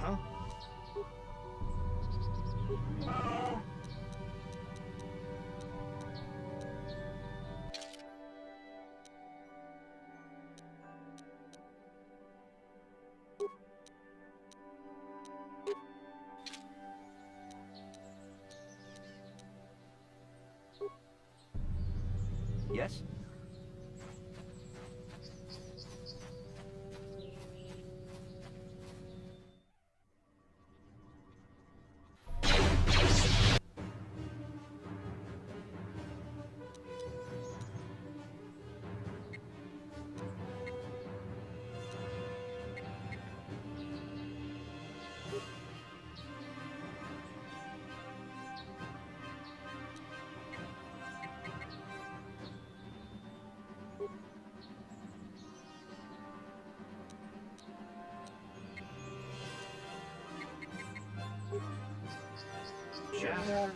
Huh? Yes? Yeah.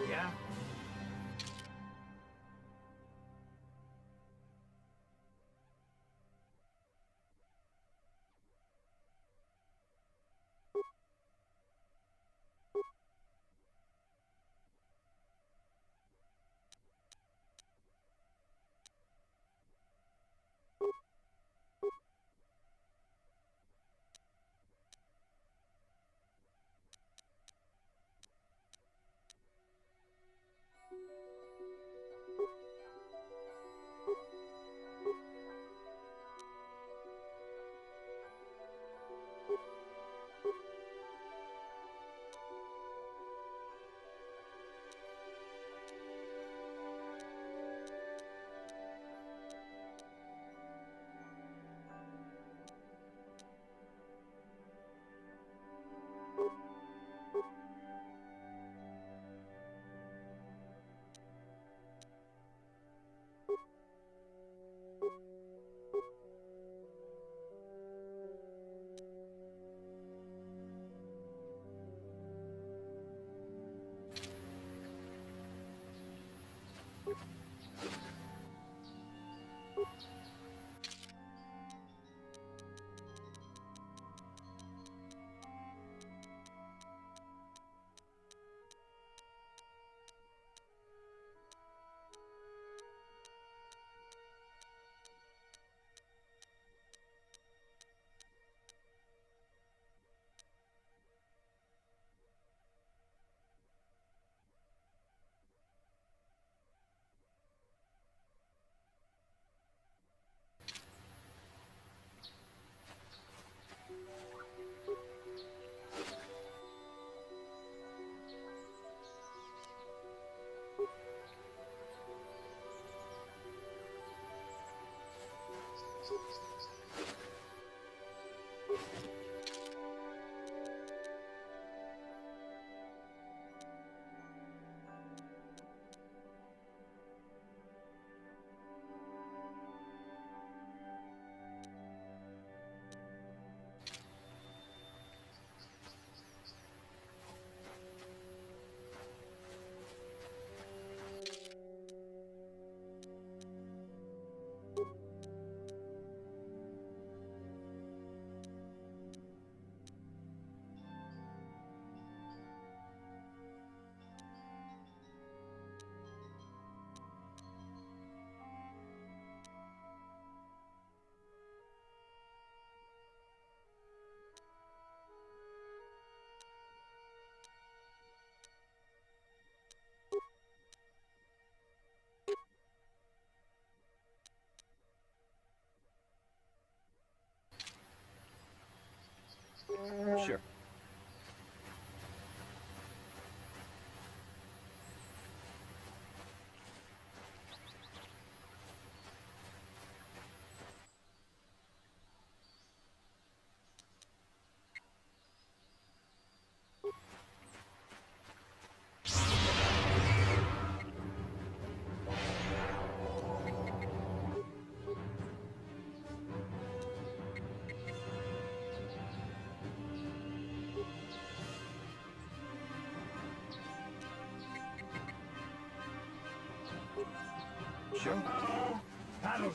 Yeah. Sure. Sure. That'll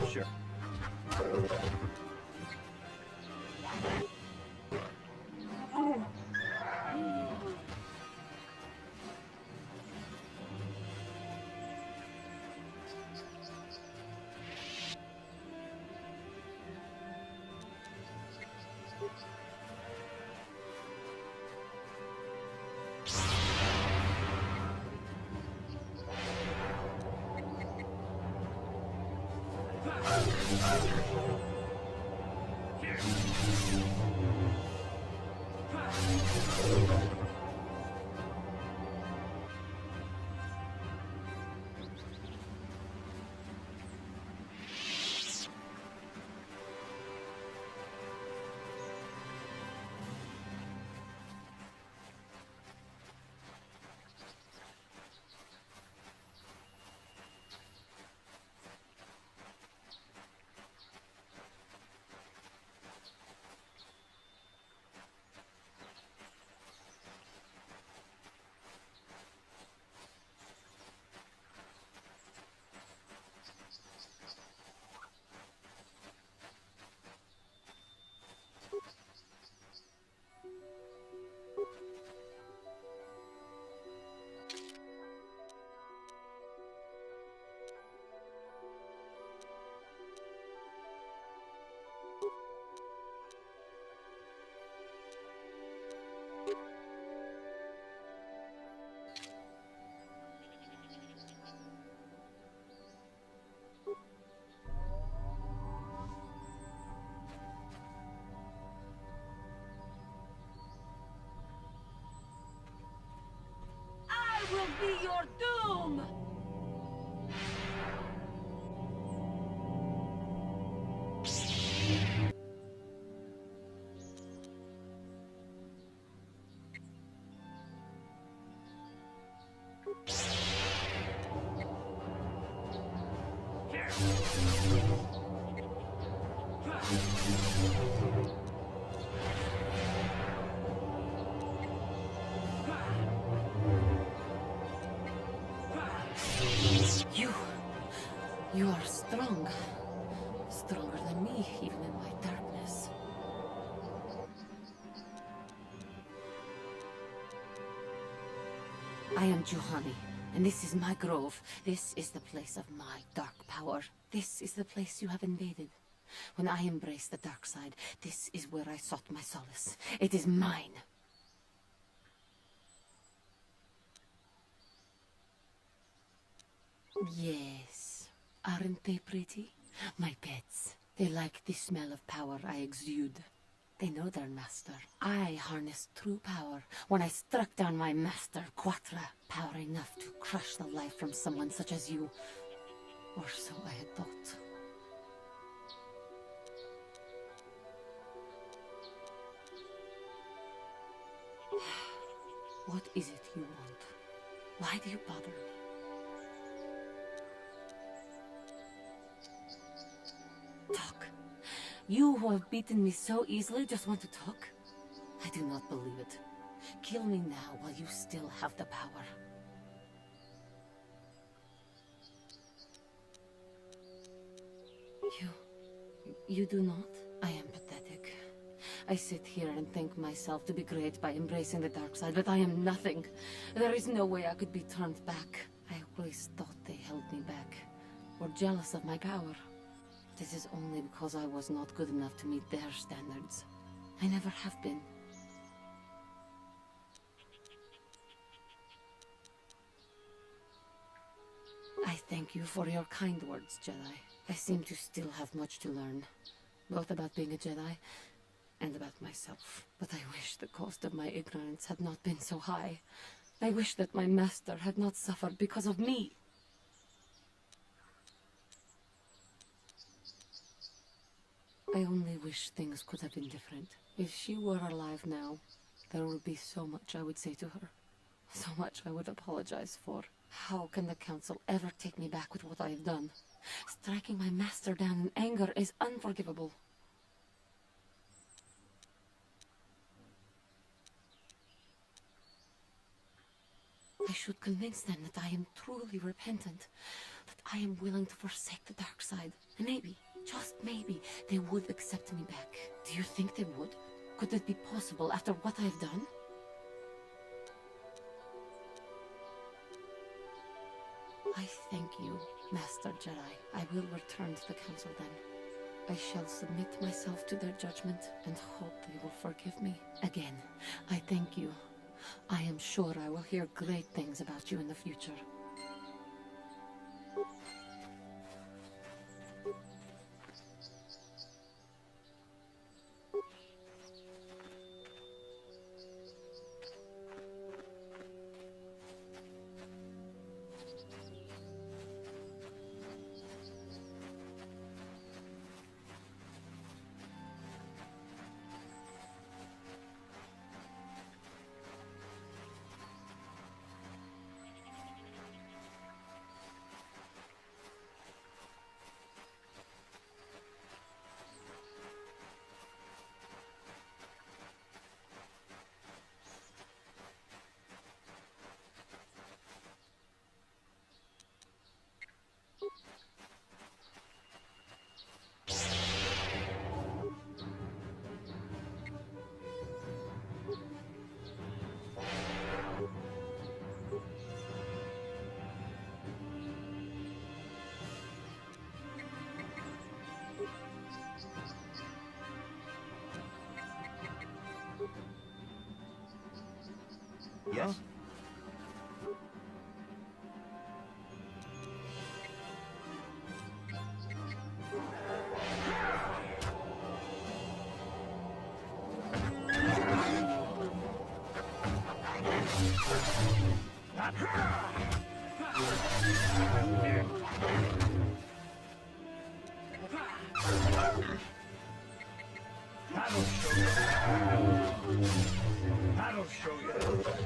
Sure. Will be your doom! You are strong. Stronger than me, even in my darkness. I am Juhani, and this is my grove. This is the place of my dark power. This is the place you have invaded. When I embraced the dark side, this is where I sought my solace. It is mine. Yes. Aren't they pretty? My pets. They like the smell of power I exude. They know their master. I harnessed true power when I struck down my master, Quattro. Power enough to crush the life from someone such as you. Or so I had thought. What is it you want? Why do you bother me? Talk. You who have beaten me so easily just want to talk? I do not believe it. Kill me now while you still have the power. You do not? I am pathetic. I sit here and think myself to be great by embracing the dark side, but I am nothing. There is no way I could be turned back. I always thought they held me back, or jealous of my power. This is only because I was not good enough to meet their standards. I never have been. I thank you for your kind words, Jedi. I seem to still have much to learn, both about being a Jedi and about myself. But I wish the cost of my ignorance had not been so high. I wish that my master had not suffered because of me. I only wish things could have been different. If she were alive now, there would be so much I would say to her. So much I would apologize for. How can the Council ever take me back with what I have done? Striking my master down in anger is unforgivable. I should convince them that I am truly repentant, that I am willing to forsake the dark side. And maybe, just maybe, they would accept me back. Do you think they would? Could it be possible after what I have done? I thank you, Master Jedi. I will return to the Council then. I shall submit myself to their judgment and hope they will forgive me. Again, I thank you. I am sure I will hear great things about you in the future. Yes? That'll show you. That'll show you.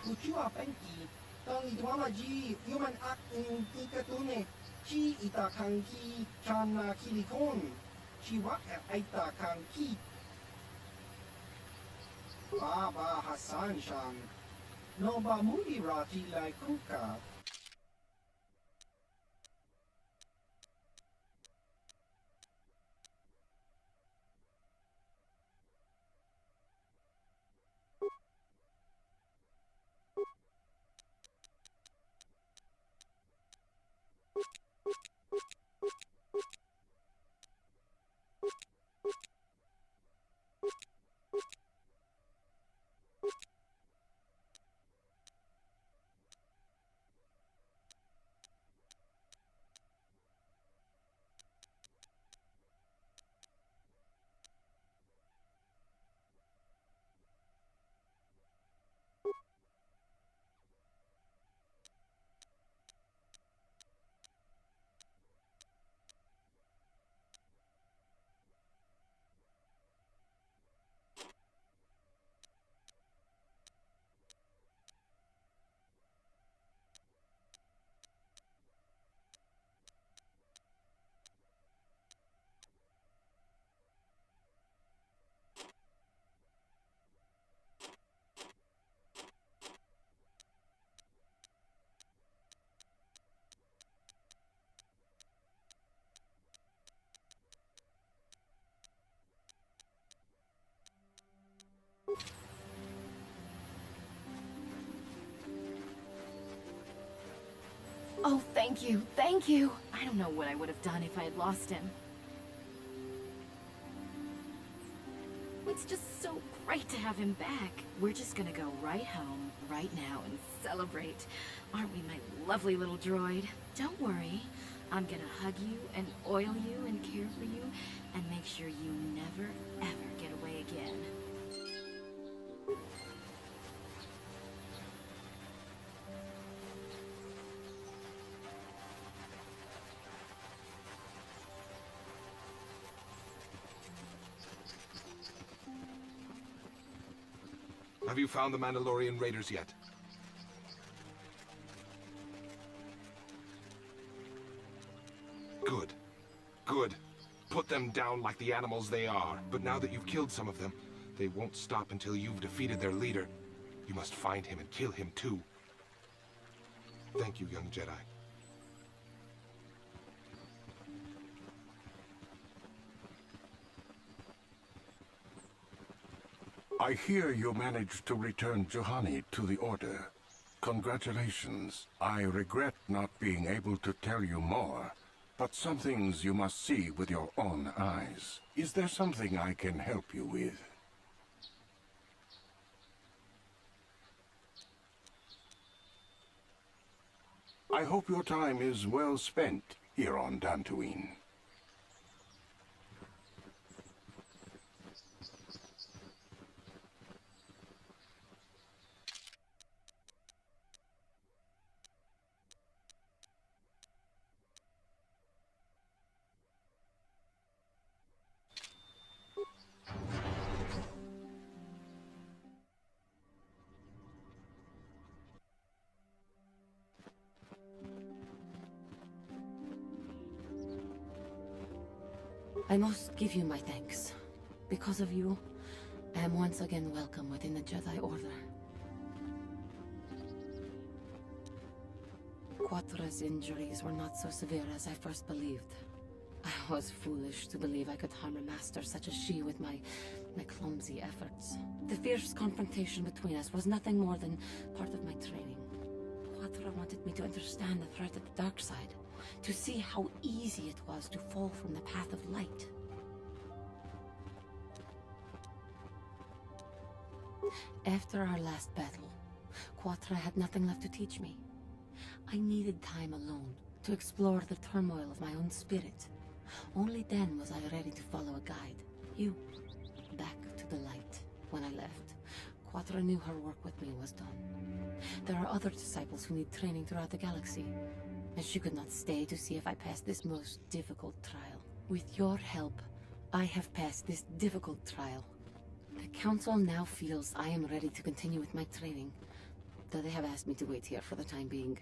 kuchua penki, tang itwama ji human act in ikatune, chi itakang ki chana kilikon, chi waka aitakang ki. Baba Hassan Shan, no ba muli rati lai kuka. Oh, thank you, thank you. I don't know what I would have done if I had lost him. It's just so great to have him back. We're just gonna go right home, right now, and celebrate. Aren't we, my lovely little droid? Don't worry. I'm gonna hug you and oil you and care for you and make sure you never, ever get away again. Have you found the Mandalorian raiders yet? Good. Good. Put them down like the animals they are. But now that you've killed some of them, they won't stop until you've defeated their leader. You must find him and kill him too. Thank you, young Jedi. I hear you managed to return Juhani to the Order. Congratulations. I regret not being able to tell you more, but some things you must see with your own eyes. Is there something I can help you with? I hope your time is well spent here on Dantooine. I must give you my thanks. Because of you, I am once again welcome within the Jedi Order. Quatre's injuries were not so severe as I first believed. I was foolish to believe I could harm a master such as she with my clumsy efforts. The fierce confrontation between us was nothing more than part of my training. Quatre wanted me to understand the threat of the dark side, to see how easy it was to fall from the path of light. After our last battle, Quatre had nothing left to teach me. I needed time alone to explore the turmoil of my own spirit. Only then was I ready to follow a guide. You. Back to the light. When I left, Quatre knew her work with me was done. There are other disciples who need training throughout the galaxy, and she could not stay to see if I passed this most difficult trial. With your help, I have passed this difficult trial. The Council now feels I am ready to continue with my training. though they have asked me to wait here for the time being.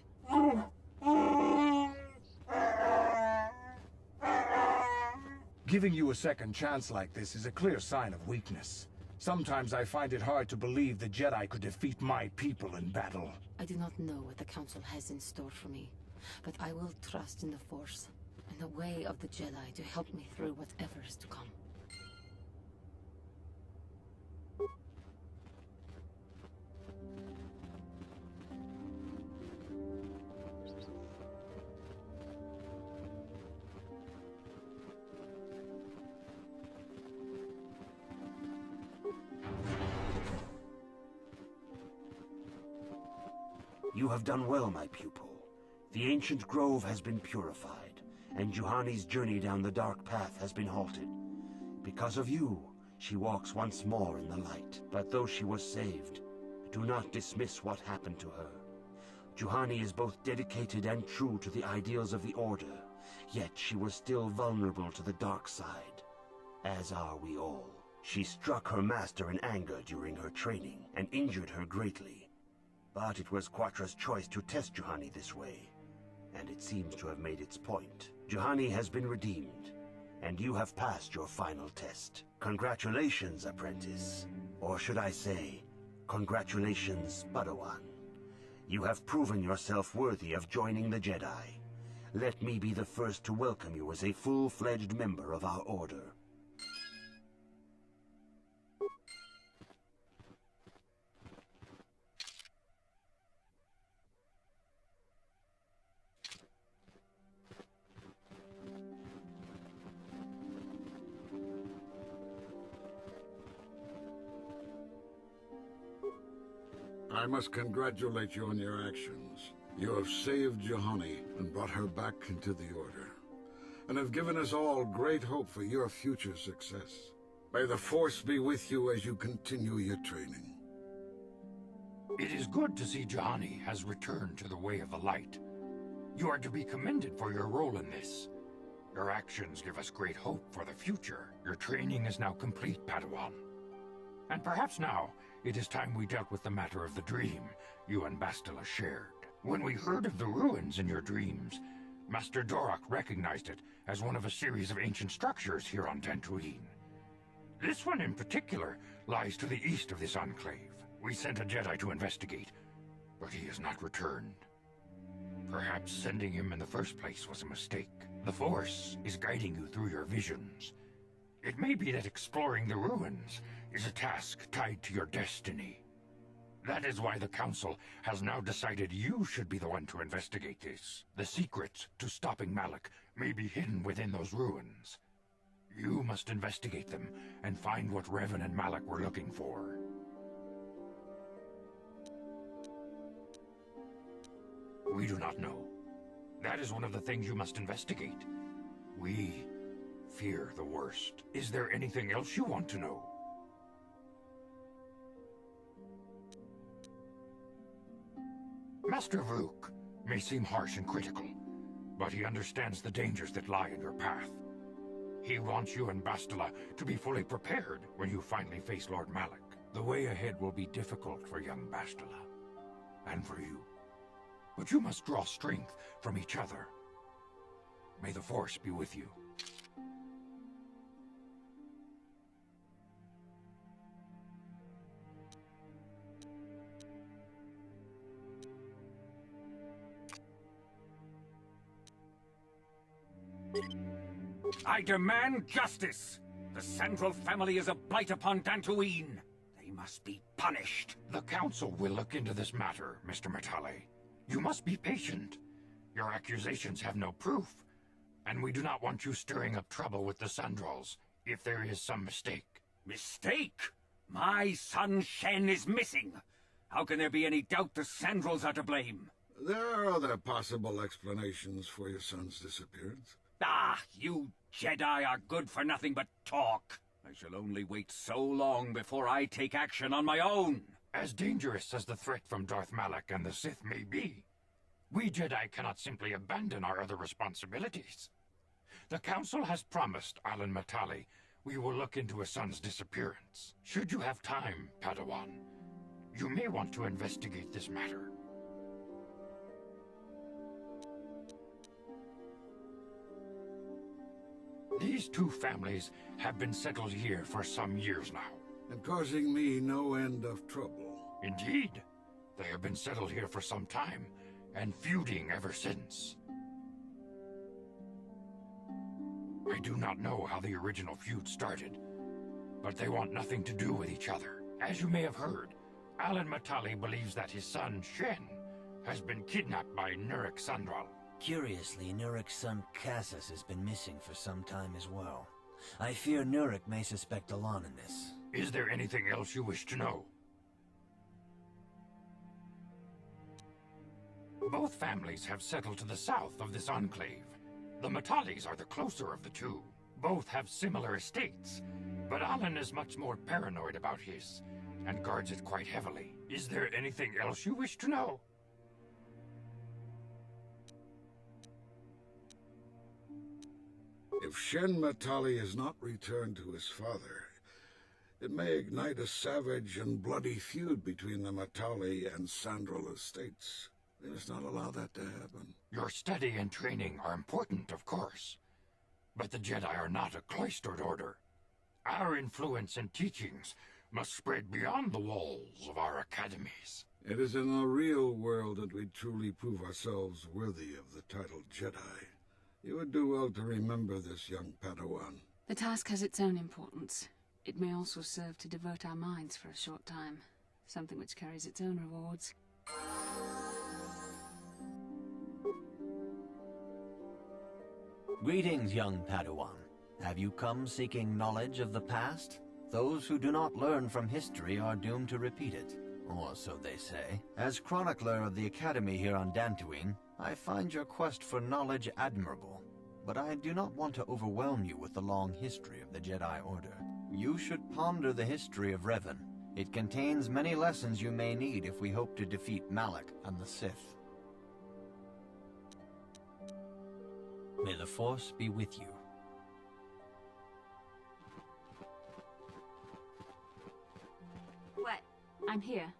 Giving you a second chance like this is a clear sign of weakness. Sometimes I find it hard to believe the Jedi could defeat my people in battle. I do not know what the Council has in store for me, but I will trust in the Force and the way of the Jedi to help me through whatever is to come. You have done well, my pupil. The ancient grove has been purified, and Juhani's journey down the dark path has been halted. Because of you, she walks once more in the light. But though she was saved, do not dismiss what happened to her. Juhani is both dedicated and true to the ideals of the Order, yet she was still vulnerable to the dark side, as are we all. She struck her master in anger during her training, and injured her greatly. But it was Quatra's choice to test Juhani this way, and it seems to have made its point. Juhani has been redeemed, and you have passed your final test. Congratulations, apprentice. Or should I say, congratulations, Padawan. You have proven yourself worthy of joining the Jedi. Let me be the first to welcome you as a full-fledged member of our Order. I must congratulate you on your actions. You have saved Juhani and brought her back into the Order, and have given us all great hope for your future success. May the Force be with you as you continue your training. It is good to see Juhani has returned to the way of the light. You are to be commended for your role in this. Your actions give us great hope for the future. Your training is now complete, Padawan. And perhaps now, it is time we dealt with the matter of the dream you and Bastila shared. When we heard of the ruins in your dreams, Master Dorak recognized it as one of a series of ancient structures here on Dantooine. This one in particular lies to the east of this enclave. We sent a Jedi to investigate, but he has not returned. Perhaps sending him in the first place was a mistake. The Force is guiding you through your visions. It may be that exploring the ruins is a task tied to your destiny. That is why the Council has now decided you should be the one to investigate this. The secret to stopping Malak may be hidden within those ruins. You must investigate them and find what Revan and Malak were looking for. We do not know. That is one of the things you must investigate. We fear the worst. Is there anything else you want to know? Master Vuk may seem harsh and critical, but he understands the dangers that lie in your path. He wants you and Bastila to be fully prepared when you finally face Lord Malak. The way ahead will be difficult for young Bastila, and for you. But you must draw strength from each other. May the Force be with you. I demand justice! The Sandral family is a blight upon Dantooine. They must be punished. The Council will look into this matter, Mr. Matale. You must be patient. Your accusations have no proof, and we do not want you stirring up trouble with the Sandrals if there is some mistake. Mistake? My son Shen is missing. How can there be any doubt the Sandrals are to blame? There are other possible explanations for your son's disappearance. Ah, you Jedi are good for nothing but talk. I shall only wait so long before I take action on my own. As dangerous as the threat from Darth Malak and the Sith may be, we Jedi cannot simply abandon our other responsibilities. The Council has promised Alan Matale we will look into his son's disappearance. Should you have time, Padawan, You may want to investigate this matter. These two families have been settled here for some years now. And causing me no end of trouble. Indeed. They have been settled here for some time, and feuding ever since. I do not know how the original feud started, but they want nothing to do with each other. As you may have heard, Alan Matali believes that his son, Shen, has been kidnapped by Nurik Sandral. Curiously, Nurik's son Cassus has been missing for some time as well. I fear Nurik may suspect Alan in this. Is there anything else you wish to know? Both families have settled to the south of this enclave. The Matalis are the closer of the two. Both have similar estates, but Alan is much more paranoid about his, and guards it quite heavily. Is there anything else you wish to know? If Shen Matali is not returned to his father, it may ignite a savage and bloody feud between the Matali and Sandral estates. We must not allow that to happen. Your study and training are important, of course, but the Jedi are not a cloistered order. Our influence and teachings must spread beyond the walls of our academies. It is in the real world that we truly prove ourselves worthy of the title Jedi. You would do well to remember this, young Padawan. The task has its own importance. It may also serve to divert our minds for a short time, something which carries its own rewards. Greetings, young Padawan. Have you come seeking knowledge of the past? Those who do not learn from history are doomed to repeat it, or so they say. As chronicler of the Academy here on Dantooine, I find your quest for knowledge admirable, but I do not want to overwhelm you with the long history of the Jedi Order. You should ponder the history of Revan. It contains many lessons you may need if we hope to defeat Malak and the Sith. May the Force be with you. What? I'm here.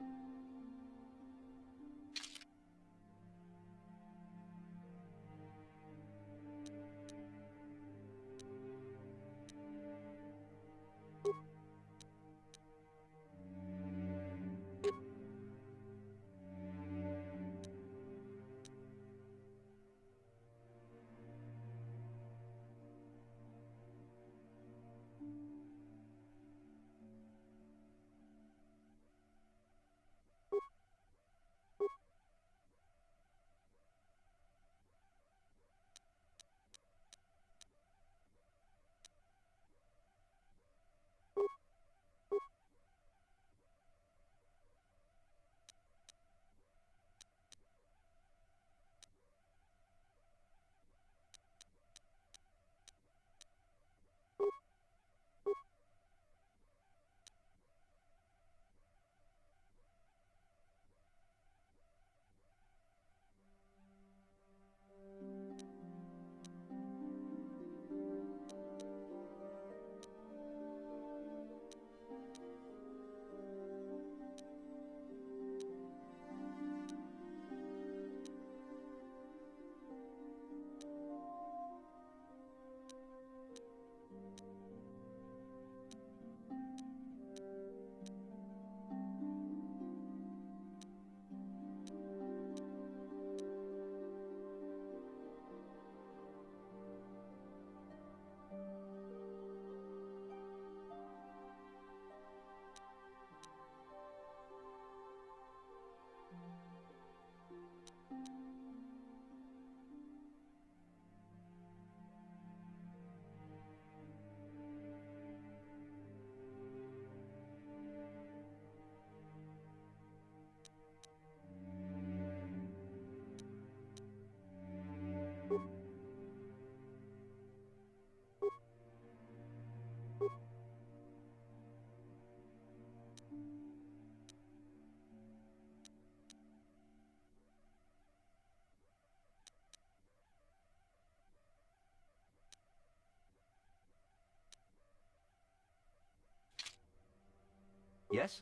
Yes?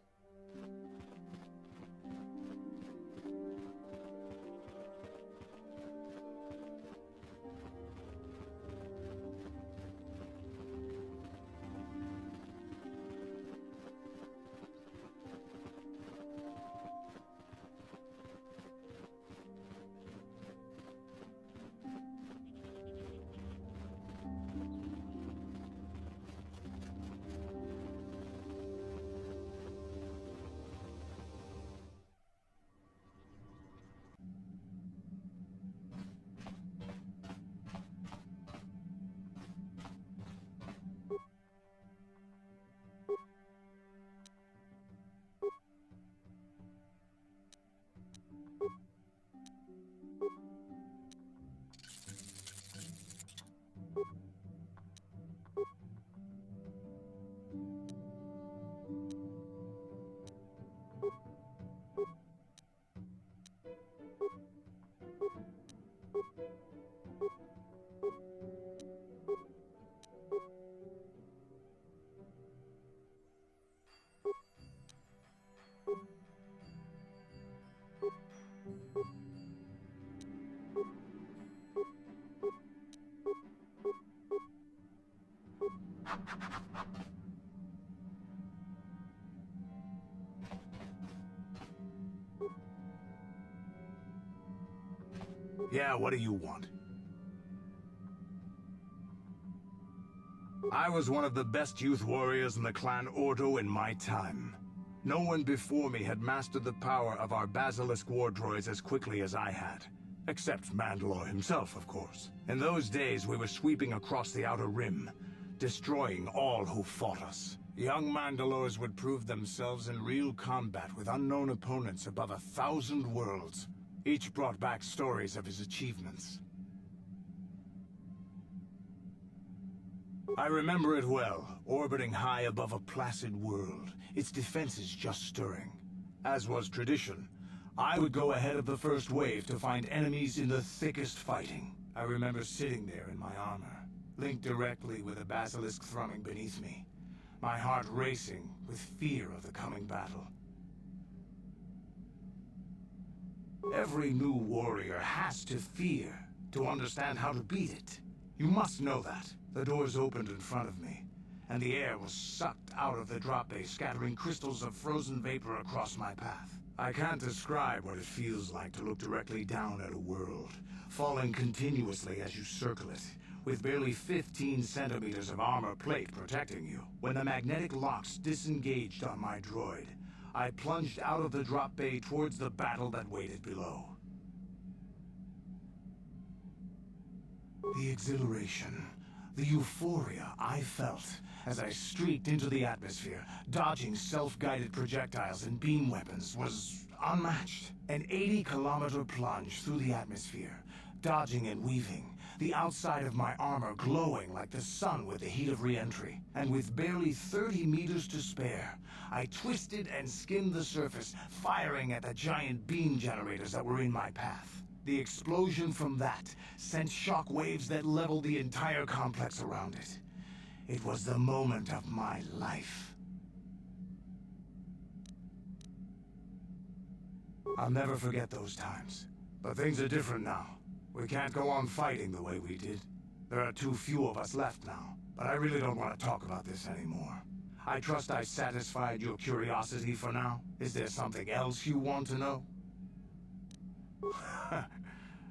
Yeah, what do you want? I was one of the best youth warriors in the clan Ordo in my time. No one before me had mastered the power of our basilisk war droids as quickly as I had. Except Mandalore himself, of course. In those days, we were sweeping across the Outer Rim, destroying all who fought us. Young Mandalores would prove themselves in real combat with unknown opponents above 1,000 worlds. Each brought back stories of his achievements. I remember it well, orbiting high above a placid world, its defenses just stirring. As was tradition, I would go ahead of the first wave to find enemies in the thickest fighting. I remember sitting there in my armor, linked directly with a basilisk thrumming beneath me, my heart racing with fear of the coming battle. Every new warrior has to fear to understand how to beat it. You must know that. The doors opened in front of me, and the air was sucked out of the drop bay, scattering crystals of frozen vapor across my path. I can't describe what it feels like to look directly down at a world, falling continuously as you circle it, with barely 15 centimeters of armor plate protecting you. When the magnetic locks disengaged on my droid, I plunged out of the drop bay towards the battle that waited below. The exhilaration, the euphoria I felt as I streaked into the atmosphere, dodging self-guided projectiles and beam weapons, was unmatched. An 80-kilometer plunge through the atmosphere, dodging and weaving, the outside of my armor glowing like the sun with the heat of re-entry. And with barely 30 meters to spare, I twisted and skimmed the surface, firing at the giant beam generators that were in my path. The explosion from that sent shock waves that leveled the entire complex around it. It was the moment of my life. I'll never forget those times. But things are different now. We can't go on fighting the way we did. There are too few of us left now. But I really don't want to talk about this anymore. I trust I satisfied your curiosity for now. Is there something else you want to know?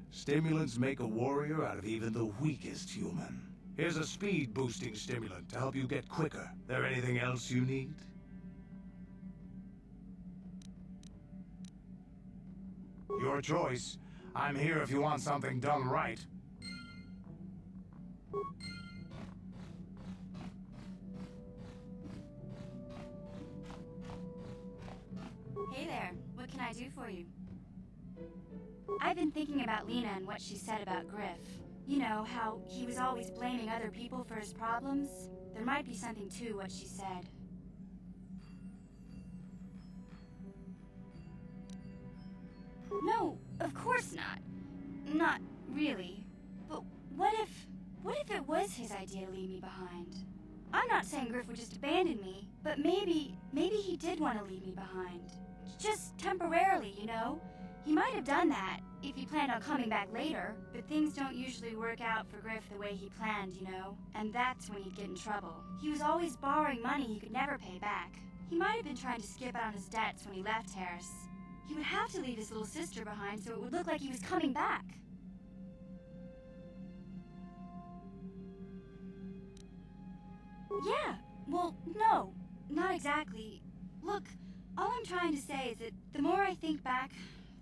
Stimulants make a warrior out of even the weakest human. Here's a speed-boosting stimulant to help you get quicker. There anything else you need? Your choice. I'm here if you want something done right. Hey there, what can I do for you? I've been thinking about Lena and what she said about Griff. You know, how he was always blaming other people for his problems? There might be something to what she said. No, of course not. Not really. But what if it was his idea to leave me behind? I'm not saying Griff would just abandon me, but maybe he did want to leave me behind. Just temporarily, you know? He might have done that if he planned on coming back later, but things don't usually work out for Griff the way he planned, you know? And that's when he'd get in trouble. He was always borrowing money he could never pay back. He might have been trying to skip out on his debts when he left Harris. He would have to leave his little sister behind so it would look like he was coming back. Yeah, well, no, not exactly. Look, all I'm trying to say is that the more I think back,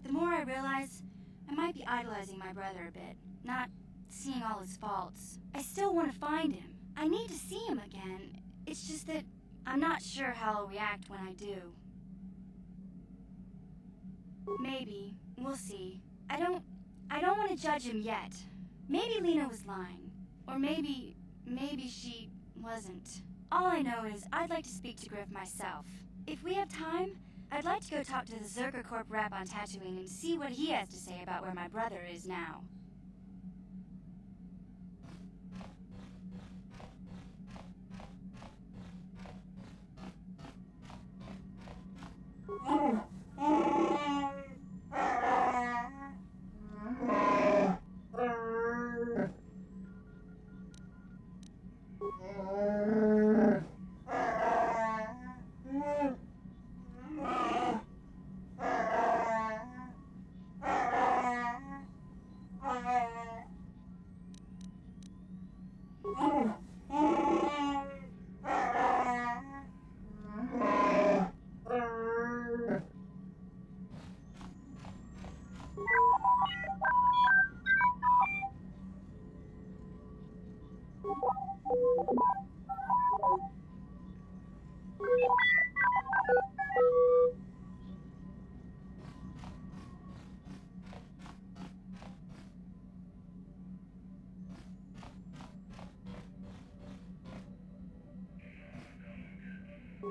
the more I realize I might be idolizing my brother a bit, not seeing all his faults. I still want to find him. I need to see him again. It's just that I'm not sure how I'll react when I do. Maybe. We'll see. I don't want to judge him yet. Maybe Lena was lying. Or maybe she wasn't. All I know is I'd like to speak to Griff myself. If we have time, I'd like to go talk to the Zerka Corp rep on Tatooine and see what he has to say about where my brother is now.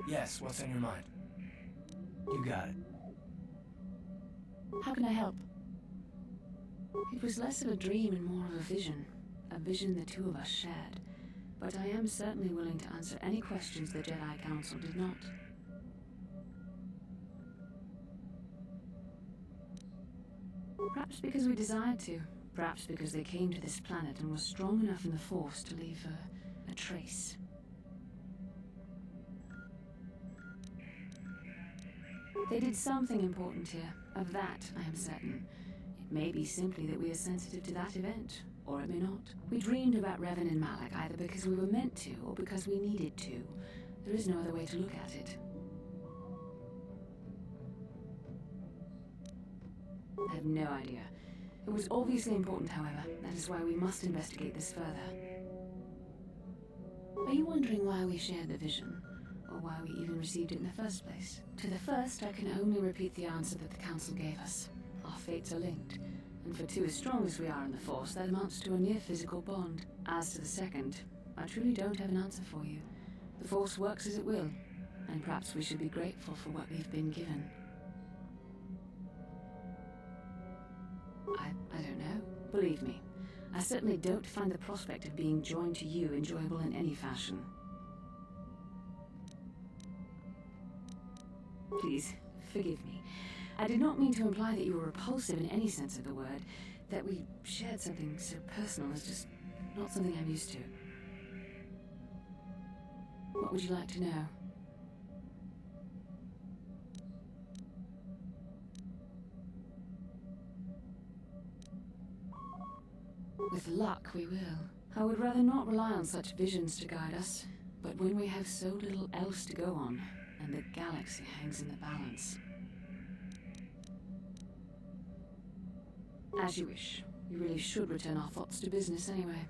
Yes, what's on your mind? You got it. How can I help? It was less of a dream and more of a vision the two of us shared. But I am certainly willing to answer any questions the Jedi Council did not. Perhaps because we desired to. Perhaps because they came to this planet and were strong enough in the Force to leave a trace. They did something important here. Of that, I am certain. It may be simply that we are sensitive to that event, or it may not. We dreamed about Revan and Malak either because we were meant to, or because we needed to. There is no other way to look at it. I have no idea. It was obviously important, however. That is why we must investigate this further. Are you wondering why we shared the vision? Or why we even received it in the first place? To the first, I can only repeat the answer that the Council gave us. Our fates are linked, and for two as strong as we are in the Force, that amounts to a near physical bond. As to the second, I truly don't have an answer for you. The Force works as it will, and perhaps we should be grateful for what we've been given. I don't know. Believe me, I certainly don't find the prospect of being joined to you enjoyable in any fashion. Please, forgive me. I did not mean to imply that you were repulsive in any sense of the word. That we shared something so personal is just not something I'm used to. What would you like to know? With luck, we will. I would rather not rely on such visions to guide us, but when we have so little else to go on, and the galaxy hangs in the balance. As you wish. We really should return our thoughts to business anyway.